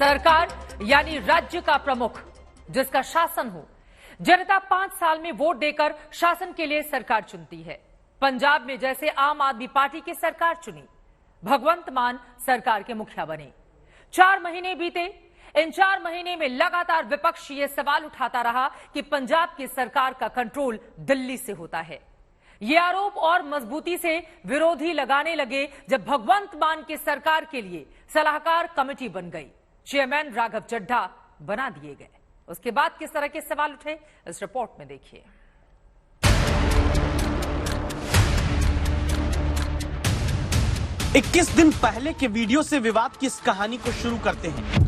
सरकार यानी राज्य का प्रमुख जिसका शासन हो। जनता 5 साल में वोट देकर शासन के लिए सरकार चुनती है। पंजाब में जैसे आम आदमी पार्टी की सरकार चुनी, भगवंत मान सरकार के मुखिया बने। 4 महीने बीते। इन 4 महीने में लगातार विपक्ष ये सवाल उठाता रहा कि पंजाब की सरकार का कंट्रोल दिल्ली से होता है। ये आरोप और मजबूती से विरोधी लगाने लगे जब भगवंत मान की सरकार के लिए सलाहकार कमेटी बन गई, चेयरमैन राघव चड्ढा बना दिए गए। उसके बाद किस तरह के सवाल उठे, इस रिपोर्ट में देखिए। 21 दिन पहले के वीडियो से विवाद की इस कहानी को शुरू करते हैं।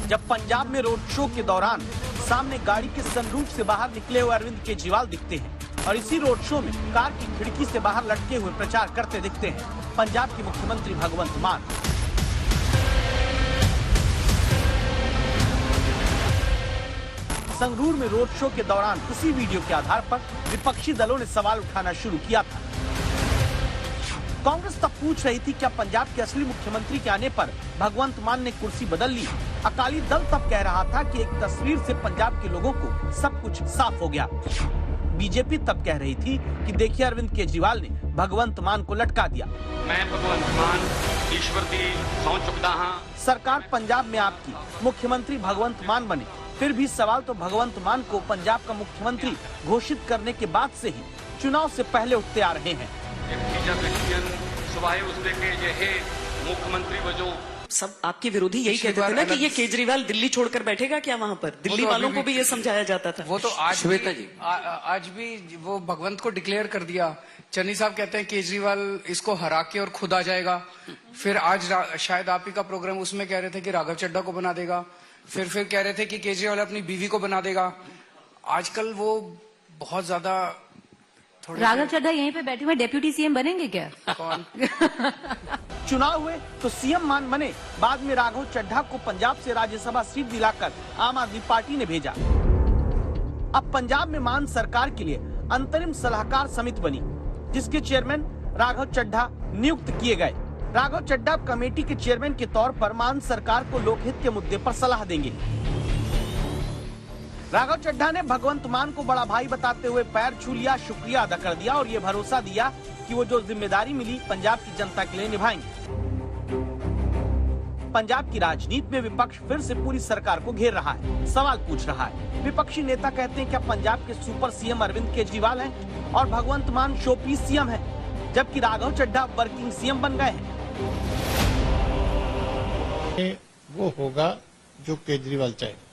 जब पंजाब में रोड शो के दौरान सामने गाड़ी के सनरूफ से बाहर निकले हुए अरविंद केजरीवाल दिखते हैं और इसी रोड शो में कार की खिड़की से बाहर लटके हुए प्रचार करते दिखते हैं पंजाब के मुख्यमंत्री भगवंत मान। संगरूर में रोड शो के दौरान उसी वीडियो के आधार पर विपक्षी दलों ने सवाल उठाना शुरू किया था। कांग्रेस तब पूछ रही थी क्या पंजाब के असली मुख्यमंत्री के आने पर भगवंत मान ने कुर्सी बदल ली। अकाली दल तब कह रहा था कि एक तस्वीर से पंजाब के लोगों को सब कुछ साफ हो गया। बीजेपी तब कह रही थी कि देखिए अरविंद केजरीवाल ने भगवंत मान को लटका दिया। मैं भगवंत मान ईश्वर दी सौं चुकदा हां। सरकार पंजाब में आपकी, मुख्यमंत्री भगवंत मान बने। फिर भी सवाल तो भगवंत मान को पंजाब का मुख्यमंत्री घोषित करने के बाद से ही चुनाव से पहले उठते आ रहे हैं। मुख्यमंत्री वजों सब आपके विरोधी यही कहते थे ना कि ये केजरीवाल दिल्ली छोड़कर बैठेगा क्या वहाँ पर? दिल्ली वालों को भी ये समझाया जाता था। वो तो आज भी वो भगवंत को डिक्लेयर कर दिया। चन्नी साहब कहते हैं केजरीवाल इसको हरा के और खुद आ जाएगा। फिर आज शायद आप ही का प्रोग्राम उसमें कह रहे थे कि राघव चड्ढा को बना देगा। फिर कह रहे थे कि केजरीवाल अपनी बीवी को बना देगा। आजकल वो बहुत ज्यादा राघव चड्ढा यहीं पे बैठे हुए डेप्यूटी सीएम बनेंगे क्या? कौन? चुनाव हुए तो सीएम मान बने। बाद में राघव चड्ढा को पंजाब से राज्यसभा सीट दिलाकर आम आदमी पार्टी ने भेजा। अब पंजाब में मान सरकार के लिए अंतरिम सलाहकार समिति बनी जिसके चेयरमैन राघव चड्ढा नियुक्त किए गए। राघव चड्ढा कमेटी के चेयरमैन के तौर पर मान सरकार को लोकहित के मुद्दे पर सलाह देंगे। राघव चड्ढा ने भगवंत मान को बड़ा भाई बताते हुए पैर छू लिया, शुक्रिया अदा कर दिया और ये भरोसा दिया कि वो जो जिम्मेदारी मिली पंजाब की जनता के लिए निभाएंगे। पंजाब की राजनीति में विपक्ष फिर से पूरी सरकार को घेर रहा है, सवाल पूछ रहा है। विपक्षी नेता कहते हैं क्या पंजाब के सुपर सीएम अरविंद केजरीवाल हैं और भगवंत मान शोपीस सीएम हैं, जबकि राघव चड्ढा वर्किंग सीएम बन गए हैं। वो होगा जो केजरीवाल चाहेगा।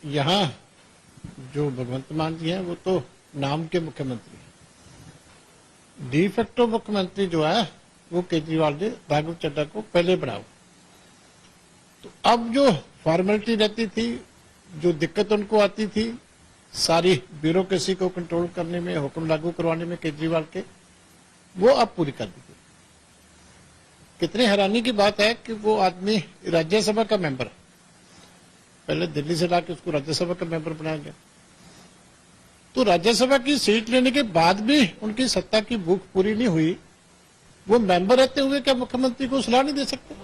यहाँ जो भगवंत मान जी हैं वो तो नाम के मुख्यमंत्री हैं। डी फैक्टो मुख्यमंत्री जो है वो केजरीवाल ने राघव चड्ढा को पहले बनाया। तो अब जो फॉर्मेलिटी रहती थी, जो दिक्कत उनको आती थी सारी ब्यूरोक्रेसी को कंट्रोल करने में, हुक्म लागू करवाने में केजरीवाल के, वो अब पूरी कर दी गई। कितनी हैरानी की बात है कि वो आदमी राज्यसभा का मेंबर है। पहले दिल्ली से लाके उसको राज्यसभा का मेंबर बनाया गया। तो राज्यसभा की सीट लेने के बाद भी उनकी सत्ता की भूख पूरी नहीं हुई। वो मेंबर रहते हुए क्या मुख्यमंत्री को सलाह नहीं दे सकते?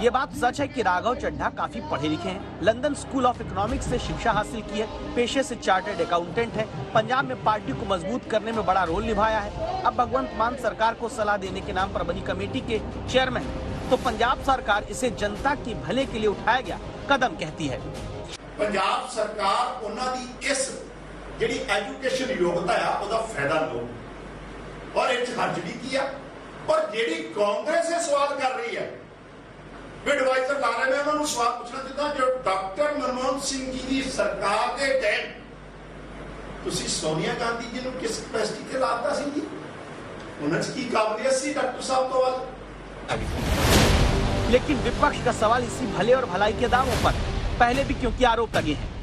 ये बात सच है कि राघव चड्ढा काफी पढ़े लिखे हैं। लंदन स्कूल ऑफ इकोनॉमिक्स से शिक्षा हासिल की है, पेशे से चार्टर्ड अकाउंटेंट है। पंजाब में पार्टी को मजबूत करने में बड़ा रोल निभाया है। अब भगवंत मान सरकार को सलाह देने के नाम पर बनी कमेटी के चेयरमैन, तो पंजाब सरकार इसे जनता के भले के लिए उठाया गया कदम कहती है। पंजाब सरकार उन्होंने इस जिहड़ी एजुकेशन योग्यता है उसका फायदा लो और इस खर्च भी किया। और जिहड़ी कांग्रेस से सवाल कर रही है, एडवाइजर ला रहे हैं, उन्होंने सवाल पूछना चाहता जो डॉक्टर मनमोहन सिंह जी की सरकार के टाइम तुसी सोनिया गांधी जी को किस कैपेसिटी ते लाता सी जी? उन्होंने की काबिलियत सी डॉक्टर साहब तो वाल। लेकिन विपक्ष का सवाल इसी भले और भलाई के दावों पर पहले भी क्योंकि आरोप लगे हैं।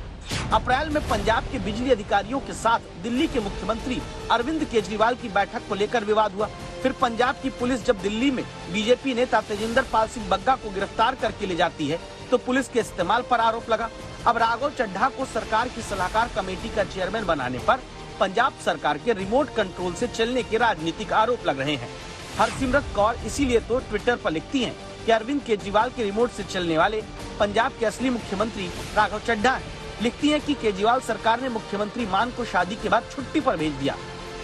अप्रैल में पंजाब के बिजली अधिकारियों के साथ दिल्ली के मुख्यमंत्री अरविंद केजरीवाल की बैठक को लेकर विवाद हुआ। फिर पंजाब की पुलिस जब दिल्ली में बीजेपी नेता तेजिंदर पाल सिंह बग्गा को गिरफ्तार करके ले जाती है तो पुलिस के इस्तेमाल पर आरोप लगा। अब राघव चड्ढा को सरकार की सलाहकार कमेटी का चेयरमैन बनाने पर पंजाब सरकार के रिमोट कंट्रोल से चलने के राजनीतिक आरोप लग रहे हैं। हरसिमरत कौर इसीलिए तो ट्विटर पर लिखती हैं कि अरविंद केजरीवाल के रिमोट से चलने वाले पंजाब के असली मुख्यमंत्री राघव चड्ढा हैं। लिखती हैं कि केजरीवाल सरकार ने मुख्यमंत्री मान को शादी के बाद छुट्टी पर भेज दिया।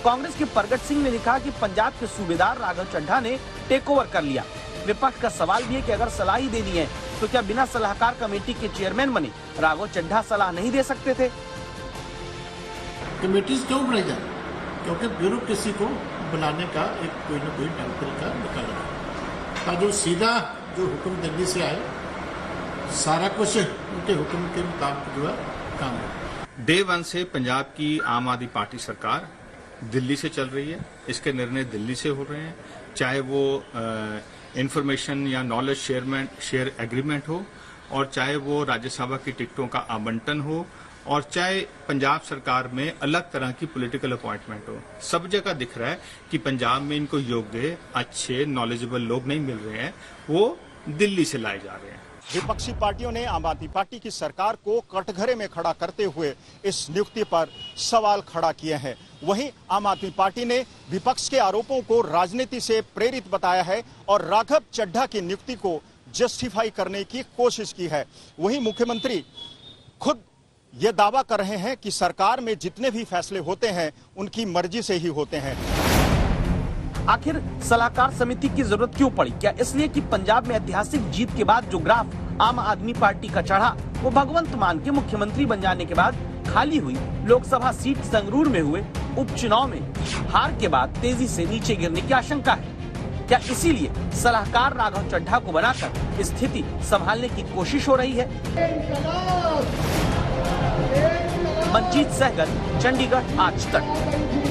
कांग्रेस के प्रगट सिंह ने लिखा कि पंजाब के सूबेदार राघव चड्ढा ने टेक ओवर कर लिया। विपक्ष का सवाल भी है कि अगर सलाह ही देनी है तो क्या बिना सलाहकार कमेटी के चेयरमैन बने राघव चड्ढा सलाह नहीं दे सकते थे? कमेटी क्यों बनाई जाए? क्योंकि ब्यूरोक्रेसी को बनाने का एक कोई न कोई ढंग तरीका निकालना जो सीधा जो हुक्म दिल्ली से आए सारा कुछ उनके हुक्म के मुताबिक जो है काम है। डे वन से पंजाब की आम आदमी पार्टी सरकार दिल्ली से चल रही है। इसके निर्णय दिल्ली से हो रहे हैं, चाहे वो इंफॉर्मेशन या नॉलेज शेयर एग्रीमेंट हो, और चाहे वो राज्यसभा की टिकटों का आवंटन हो, और चाहे पंजाब सरकार में अलग तरह की पॉलिटिकल अपॉइंटमेंट हो। सब जगह दिख रहा है कि पंजाब में इनको योग्य, अच्छे, नॉलेजेबल लोग नहीं मिल रहे हैं, वो दिल्ली से लाए जा रहे हैं। विपक्षी पार्टियों ने आम आदमी पार्टी की सरकार को कटघरे में खड़ा करते हुए इस नियुक्ति पर सवाल खड़ा किए हैं। वहीं आम आदमी पार्टी ने विपक्ष के आरोपों को राजनीति से प्रेरित बताया है और राघव चड्ढा की नियुक्ति को जस्टिफाई करने की कोशिश की है। वहीं मुख्यमंत्री खुद ये दावा कर रहे हैं कि सरकार में जितने भी फैसले होते हैं उनकी मर्जी से ही होते हैं। आखिर सलाहकार समिति की जरूरत क्यों पड़ी? क्या इसलिए कि पंजाब में ऐतिहासिक जीत के बाद जो ग्राफ आम आदमी पार्टी का चढ़ा वो भगवंत मान के मुख्यमंत्री बन जाने के बाद खाली हुई लोकसभा सीट संगरूर में हुए उपचुनाव में हार के बाद तेजी से नीचे गिरने की आशंका है? क्या इसीलिए सलाहकार राघव चड्ढा को बनाकर स्थिति संभालने की कोशिश हो रही है? मनजीत सहगल, चंडीगढ़, आज तक।